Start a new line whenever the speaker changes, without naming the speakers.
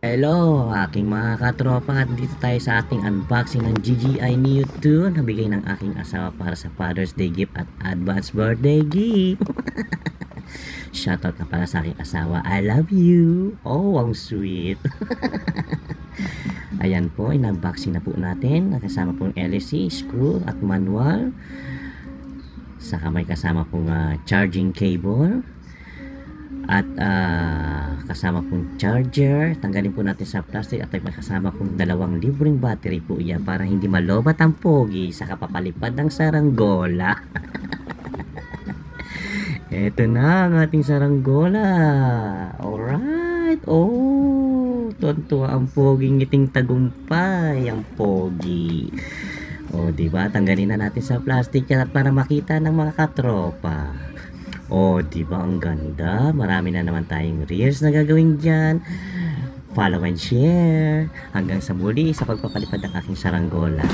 Hello, aking mga katropa at dito tayo sa ating unboxing ng GGI Neo 2 na bigay ng aking asawa para sa Father's Day gift at advance birthday gift. Shoutout na pala sa aking asawa, I love you. Oh, ang sweet. Ayan po, in-unboxing na po natin. Kasama pong LSC, screw at manual. Saka may kasama pong charging cable. At kasama pong charger. Tanggalin po natin sa plastic. At may kasama pong dalawang libreng battery po yan para hindi malobat ang pogi sa kapapalipad ng saranggola. Eto na ang ating saranggola. Alright. Oh, tonto ang pogi, ngiting tagumpay ang pogi. O, diba? Tanggalin na natin sa plastic yan at para makita ng mga katropa. Oh, di ba ang ganda? Marami na naman tayong reels na gagawin dyan. Follow and share. Hanggang sa muli sa pagpapalipad ng aking saranggola.